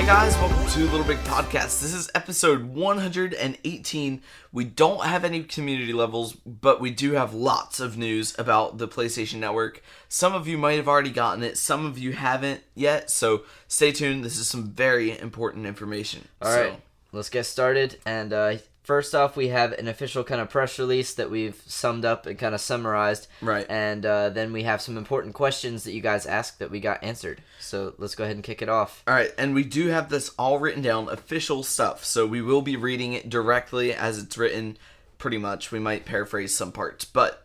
Hey guys, welcome to Little Big Podcast. This is episode 118. We don't have any community levels, but we do have lots of news about the PlayStation Network. Some of you might have already gotten it, some of you haven't yet, so stay tuned. This is some very important information. Alright, let's get started. And first off, we have an official kind of press release that we've summed up and kind of summarized. Right. And then we have some important questions that you guys asked that we got answered. So let's go ahead and kick it off. Alright, and we do have this all written down, official stuff. So we will be reading it directly as it's written, pretty much. We might paraphrase some parts, but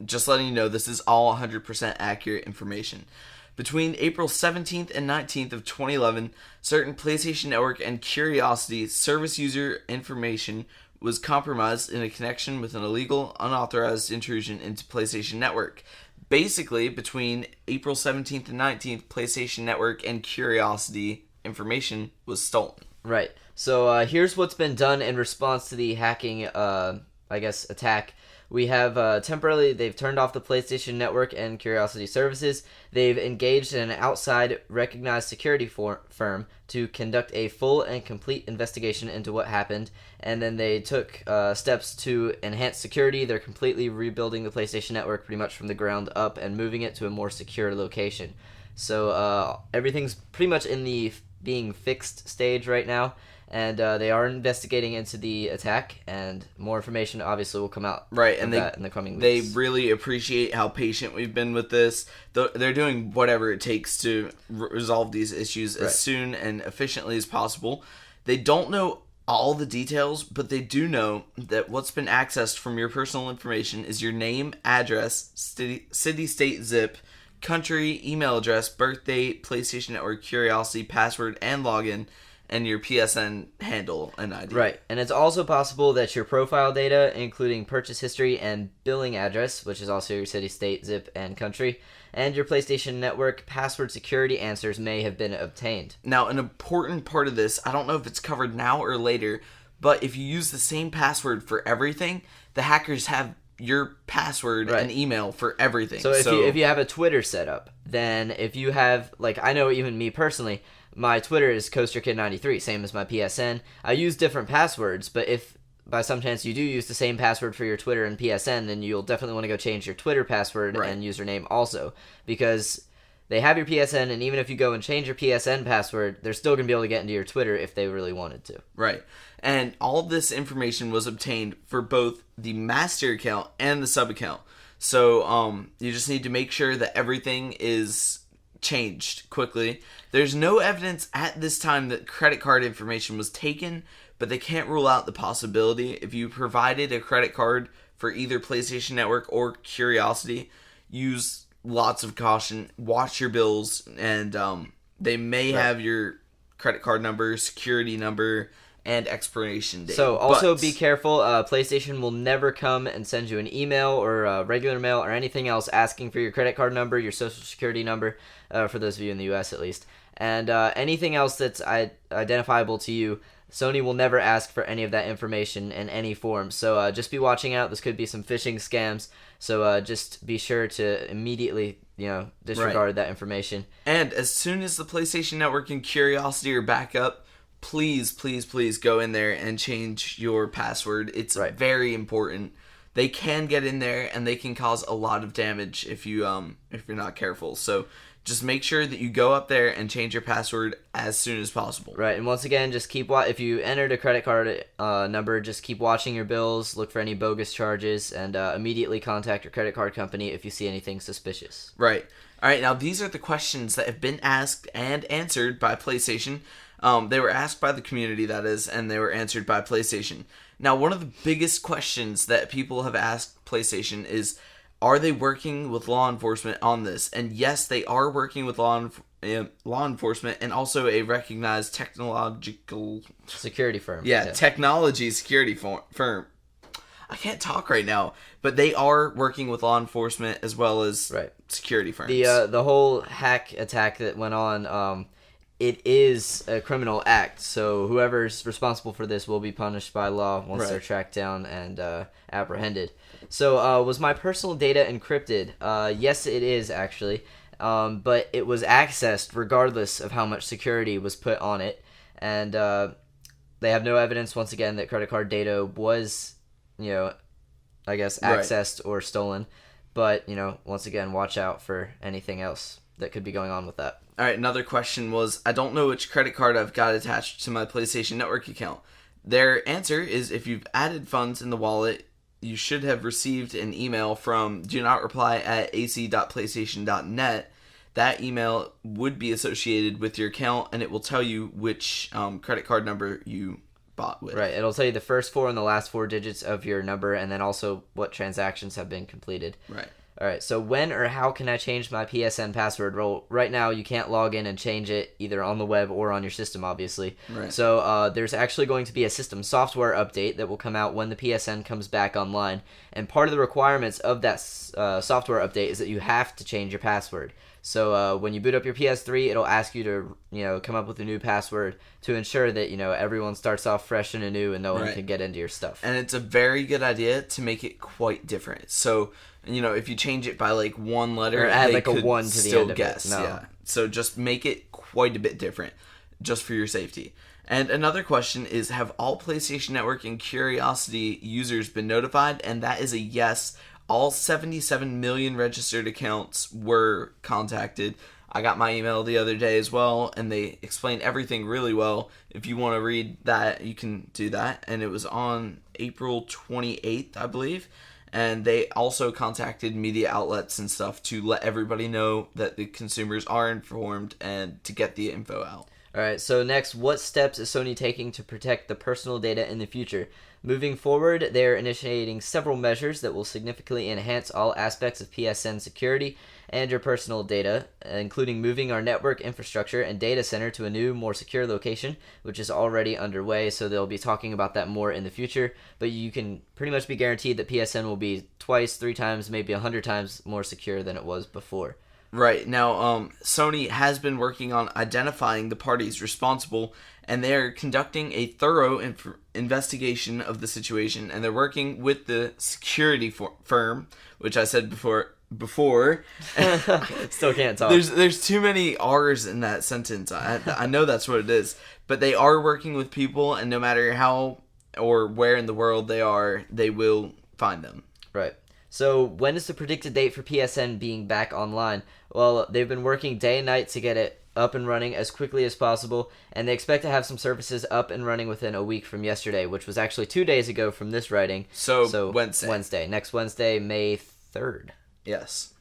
just letting you know, this is all 100% accurate information. Between April 17th and 19th of 2011, certain PlayStation Network and Curiosity service user information was compromised in a connection with an illegal, unauthorized intrusion into PlayStation Network. Basically, between April 17th and 19th, PlayStation Network and Curiosity information was stolen. Right. So here's what's been done in response to the hacking, attack. We have temporarily, they've turned off the PlayStation Network and Curiosity services. They've engaged an outside recognized security firm to conduct a full and complete investigation into what happened. And then they took steps to enhance security. They're completely rebuilding the PlayStation Network pretty much from the ground up and moving it to a more secure location. So everything's pretty much in the being fixed stage right now. And they are investigating into the attack, and more information obviously will come out right, and in the coming They weeks. really appreciate how patient we've been with this. They're doing whatever it takes to resolve these issues as soon and efficiently as possible. They don't know all the details, but they do know that what's been accessed from your personal information is your name, address, city, state, zip, country, email address, birth date, PlayStation Network, Curiosity, password, and login, and your PSN handle and ID. Right, and it's also possible that your profile data, including purchase history and billing address, which is also your city, state, zip, and country, and your PlayStation Network password security answers may have been obtained. Now, an important part of this, I don't know if it's covered now or later, but if you use the same password for everything, the hackers have your password and email for everything. So if you have a Twitter set up, then if you have, like, I know even me personally, my Twitter is CoasterKid93, same as my PSN. I use different passwords, but if by some chance you do use the same password for your Twitter and PSN, then you'll definitely want to go change your Twitter password and username also, because they have your PSN, and even if you go and change your PSN password, they're still going to be able to get into your Twitter if they really wanted to. Right. And all of this information was obtained for both the master account and the sub account. So you just need to make sure that everything is changed quickly. There's no evidence at this time that credit card information was taken, but they can't rule out the possibility. If you provided a credit card for either PlayStation Network or Curiosity, use lots of caution, watch your bills, and they may have your credit card number, security number, and expiration date. So also be careful. PlayStation will never come and send you an email or regular mail or anything else asking for your credit card number, your social security number, for those of you in the US at least, and anything else that's identifiable to you. Sony will never ask for any of that information in any form. So just be watching out. This could be some phishing scams. So just be sure to immediately, disregard that information. And as soon as the PlayStation Network and Curiosity are back up, please go in there and change your password. It's very important. They can get in there and they can cause a lot of damage if you're not careful. So just make sure that you go up there and change your password as soon as possible. Right, and once again, just keep if you entered a credit card number, just keep watching your bills, look for any bogus charges, and immediately contact your credit card company if you see anything suspicious. Right. All right, now these are the questions that have been asked and answered by PlayStation. They were asked by the community, that is, and they were answered by PlayStation. Now, one of the biggest questions that people have asked PlayStation is, are they working with law enforcement on this? And yes, they are working with law enforcement and also a recognized technological security firm. Yeah, technology security firm. I can't talk right now, but they are working with law enforcement as well as security firms. The whole hack attack that went on, it is a criminal act, so whoever's responsible for this will be punished by law once they're tracked down and apprehended. So, was my personal data encrypted? Yes, it is, actually. But it was accessed regardless of how much security was put on it. and they have no evidence, once again, that credit card data was, I guess, accessed or stolen. But, once again, watch out for anything else that could be going on with that. All right, another question was, I don't know which credit card I've got attached to my PlayStation Network account. Their answer is if you've added funds in the wallet, you should have received an email from donot.reply@ac.playstation.net. That email would be associated with your account, and it will tell you which credit card number you bought with. Right, it'll tell you the first 4 and the last 4 digits of your number, and then also what transactions have been completed. Right. All right, so when or how can I change my PSN password? Well, right now you can't log in and change it either on the web or on your system, obviously. Right. So there's actually going to be a system software update that will come out when the PSN comes back online. And part of the requirements of that software update is that you have to change your password. So when you boot up your PS3, it'll ask you to come up with a new password to ensure that everyone starts off fresh and anew and no one can get into your stuff. And it's a very good idea to make it quite different. So if you change it by like one letter, or add they like could a 1 to the still end of guess. it. No. Yeah. So just make it quite a bit different, just for your safety. And another question is, have all PlayStation Network and Curiosity users been notified? And that is a yes. All 77 million registered accounts were contacted. I got my email the other day as well, and they explained everything really well. If you want to read that, you can do that. And it was on April 28th, I believe. And they also contacted media outlets and stuff to let everybody know that the consumers are informed and to get the info out. All right, so next, what steps is Sony taking to protect the personal data in the future? Moving forward, they are initiating several measures that will significantly enhance all aspects of PSN security and your personal data, including moving our network infrastructure and data center to a new, more secure location, which is already underway, so they'll be talking about that more in the future. But you can pretty much be guaranteed that PSN will be twice, 3 times, maybe 100 times more secure than it was before. Right. Now, Sony has been working on identifying the parties responsible, and they're conducting a thorough investigation of the situation, and they're working with the security firm, which I said before. Still can't talk. There's too many R's in that sentence. I know that's what it is. But they are working with people, and no matter how or where in the world they are, they will find them. Right. So when is the predicted date for PSN being back online? Well, they've been working day and night to get it up and running as quickly as possible, and they expect to have some services up and running within a week from yesterday, which was actually 2 days ago from this writing. So Wednesday. Next Wednesday, May 3rd. Yes.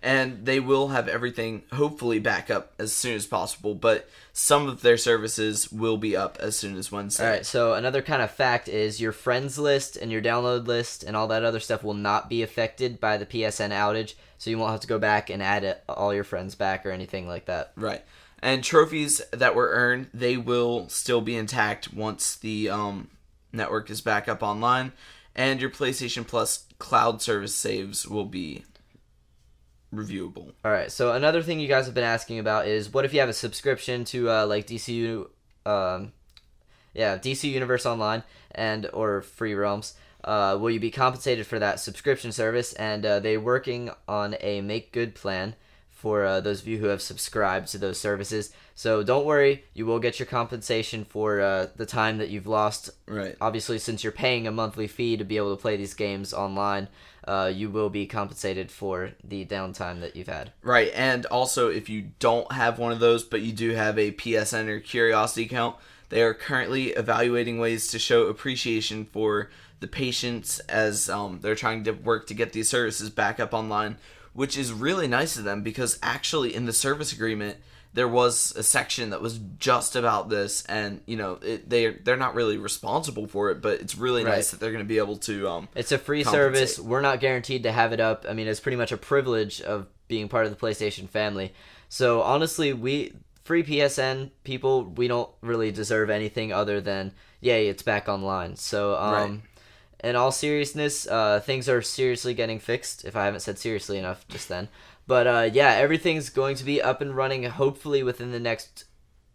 And they will have everything hopefully back up as soon as possible, but some of their services will be up as soon as Wednesday. Alright, so another kind of fact is your friends list and your download list and all that other stuff will not be affected by the PSN outage, so you won't have to go back and add all your friends back or anything like that. Right. And trophies that were earned, they will still be intact once the network is back up online, and your PlayStation Plus cloud service saves will be reviewable. All right, so another thing you guys have been asking about is what if you have a subscription to like DC Universe Online and or Free Realms? Will you be compensated for that subscription service? And they're working on a make good plan for those of you who have subscribed to those services. So don't worry, you will get your compensation for the time that you've lost. Right. Obviously, since you're paying a monthly fee to be able to play these games online, you will be compensated for the downtime that you've had. Right, and also if you don't have one of those, but you do have a PSN or Curiosity account, they are currently evaluating ways to show appreciation for the patients as they're trying to work to get these services back up online, which is really nice of them because actually in the service agreement, there was a section that was just about this, and they're not really responsible for it, but it's really nice that they're going to be able to. It's a free service. We're not guaranteed to have it up. I mean, it's pretty much a privilege of being part of the PlayStation family. So honestly, free PSN people, we don't really deserve anything other than yay, it's back online. So in all seriousness, things are seriously getting fixed. If I haven't said seriously enough just then. But everything's going to be up and running hopefully within the next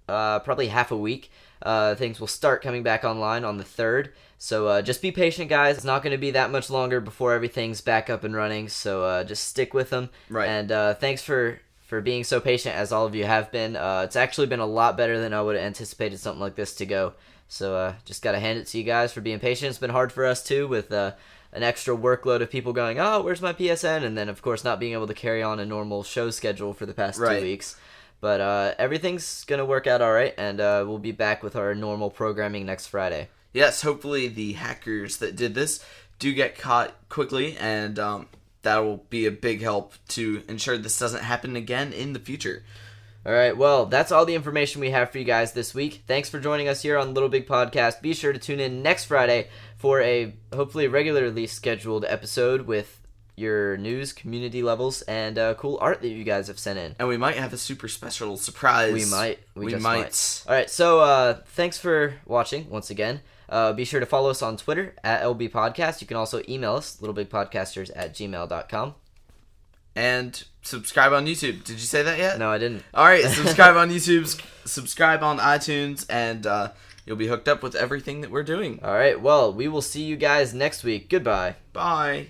probably half a week. Things will start coming back online on the 3rd. So just be patient, guys. It's not going to be that much longer before everything's back up and running. So just stick with them. Right. And thanks for for being so patient as all of you have been. It's actually been a lot better than I would have anticipated something like this to go. So just got to hand it to you guys for being patient. It's been hard for us too with an extra workload of people going, oh, where's my PSN? And then, of course, not being able to carry on a normal show schedule for the past 2 weeks. But everything's going to work out all right, and we'll be back with our normal programming next Friday. Yes, hopefully the hackers that did this do get caught quickly, and that will be a big help to ensure this doesn't happen again in the future. All right, well, that's all the information we have for you guys this week. Thanks for joining us here on Little Big Podcast. Be sure to tune in next Friday for a hopefully regularly scheduled episode with your news, community levels, and cool art that you guys have sent in. And we might have a super special surprise. We might. We might. All right, so thanks for watching once again. Be sure to follow us on Twitter at LBPodcast. You can also email us, littlebigpodcasters@gmail.com. And subscribe on YouTube. Did you say that yet? No, I didn't. All right, subscribe on YouTube, subscribe on iTunes, and you'll be hooked up with everything that we're doing. All right, well, we will see you guys next week. Goodbye. Bye.